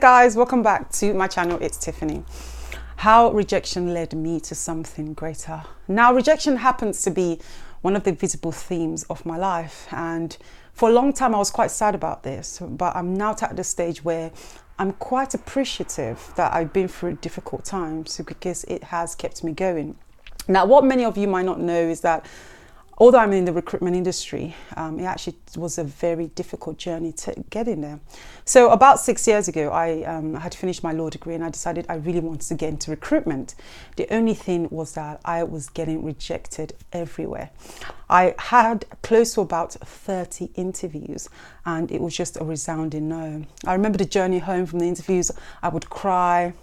guys, welcome back to my channel. It's Tiffany. How rejection led me to something greater. Now, rejection happens to be one of the visible themes of my life, and for a long time I was quite sad about this, but I'm now at the stage where I'm quite appreciative that I've been through difficult times because it has kept me going. Now, what many of you might not know is that although I'm in the recruitment industry, it actually was a very difficult journey to get in there. So about 6 years ago, I had finished my law degree and I decided I really wanted to get into recruitment. The only thing was that I was getting rejected everywhere. I had close to about 30 interviews and it was just a resounding no. I remember the journey home from the interviews. I would cry.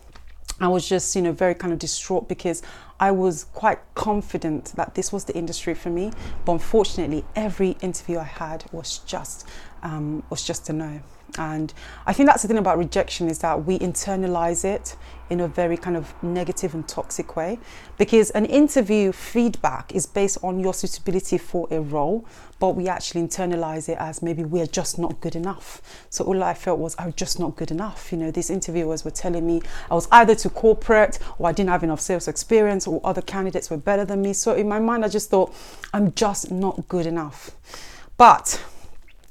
I was just, very kind of distraught because I was quite confident that this was the industry for me. But unfortunately, every interview I had was just a no. And I think that's the thing about rejection, is that we internalize it in a very kind of negative and toxic way, because an interview feedback is based on your suitability for a role, but we actually internalize it as maybe we're just not good enough. So all I felt was I was just not good enough. These interviewers were telling me I was either too corporate, or I didn't have enough sales experience, or other candidates were better than me. So in my mind, I just thought I'm just not good enough. But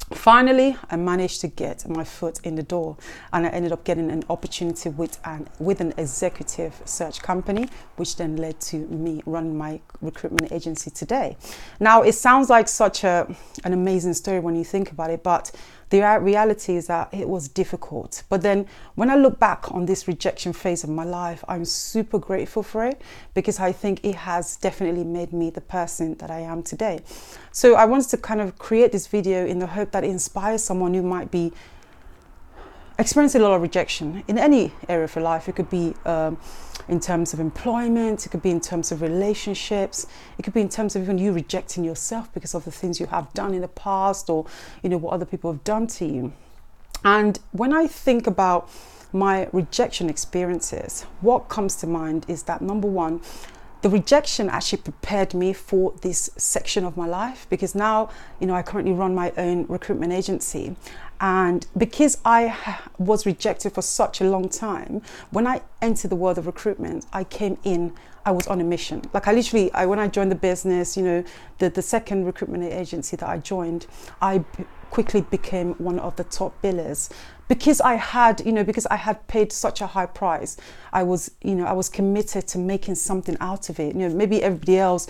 finally, I managed to get my foot in the door, and I ended up getting an opportunity with an executive search company, which then led to me running my recruitment agency today. Now, it sounds like such an amazing story when you think about it, but the reality is that it was difficult. But then when I look back on this rejection phase of my life, I'm super grateful for it, because I think it has definitely made me the person that I am today. So I wanted to kind of create this video in the hope that it inspires someone who might be experiencing a lot of rejection in any area of your life. It could be in terms of employment, it could be in terms of relationships, it could be in terms of even you rejecting yourself because of the things you have done in the past, or what other people have done to you. And when I think about my rejection experiences, what comes to mind is that, number one, the rejection actually prepared me for this section of my life, because now, I currently run my own recruitment agency. And because I was rejected for such a long time, when I entered the world of recruitment, I was on a mission. Like when I joined the business, the second recruitment agency that I joined, I quickly became one of the top billers. Because I had paid such a high price, I was committed to making something out of it. Maybe everybody else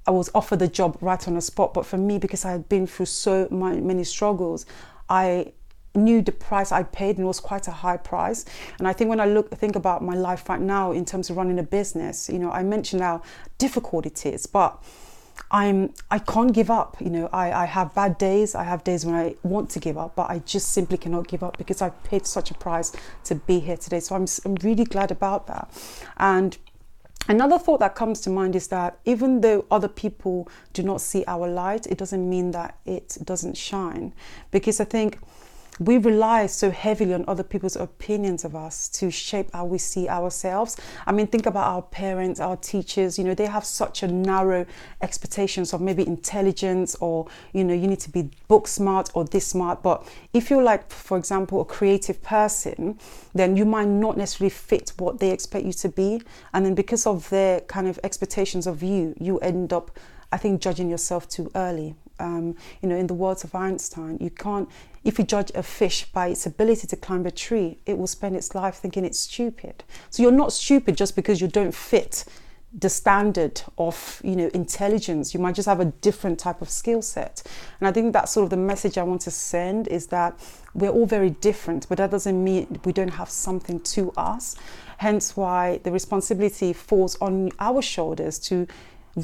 I was offered the job right on the spot, but for me, because I had been through so many struggles, I knew the price I paid, and it was quite a high price. And I think when I think about my life right now in terms of running a business, I mentioned how difficult it is, but I can't give up. I have bad days. I have days when I want to give up, but I just simply cannot give up because I've paid such a price to be here today. So I'm really glad about that. And another thought that comes to mind is that even though other people do not see our light, it doesn't mean that it doesn't shine. Because I think we rely so heavily on other people's opinions of us to shape how we see ourselves. I mean, think about our parents, our teachers. They have such a narrow expectations of maybe intelligence, or you need to be book smart or this smart. But if you're like, for example, a creative person, then you might not necessarily fit what they expect you to be. And then because of their kind of expectations of you, you end up, I think, judging yourself too early. In the words of Einstein, if you judge a fish by its ability to climb a tree, it will spend its life thinking it's stupid. So you're not stupid just because you don't fit the standard of, intelligence. You might just have a different type of skill set. And I think that's sort of the message I want to send, is that we're all very different, but that doesn't mean we don't have something to us. Hence why the responsibility falls on our shoulders to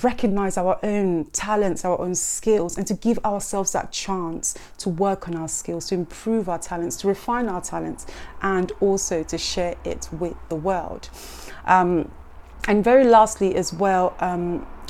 recognize our own talents, our own skills, and to give ourselves that chance to work on our skills, to improve our talents, to refine our talents, and also to share it with the world. And very lastly as well,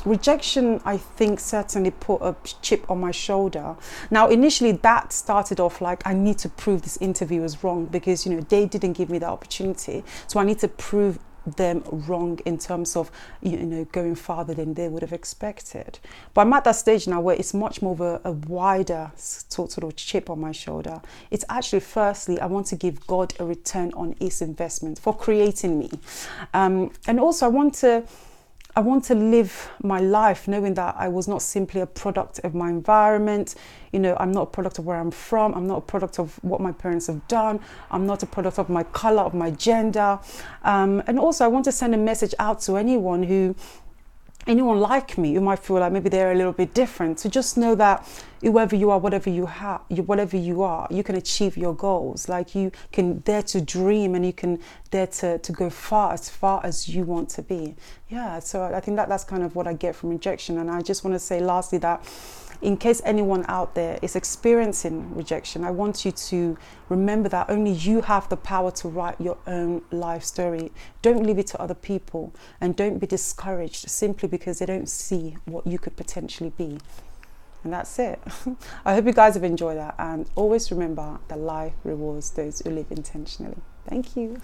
rejection, I think, certainly put a chip on my shoulder. Now, initially that started off like, I need to prove this interview is wrong because, they didn't give me that opportunity. So I need to prove them wrong in terms of, you know, going farther than they would have expected. But I'm at that stage now where it's much more of a wider sort of chip on my shoulder. It's actually, firstly, I want to give God a return on his investment for creating me. And also I want to live my life knowing that I was not simply a product of my environment. You know, I'm not a product of where I'm from. I'm not a product of what my parents have done. I'm not a product of my color, of my gender. And also I want to send a message out to anyone like me who might feel like maybe they're a little bit different, to just know that whoever you are, whatever you are, you can achieve your goals. Like, you can dare to dream, and you can dare to go far as you want to be. Yeah, so I think that's kind of what I get from rejection. And I just want to say lastly that in case anyone out there is experiencing rejection, I want you to remember that only you have the power to write your own life story. Don't leave it to other people, and don't be discouraged simply because they don't see what you could potentially be. And that's it. I hope you guys have enjoyed that, and always remember that life rewards those who live intentionally. Thank you.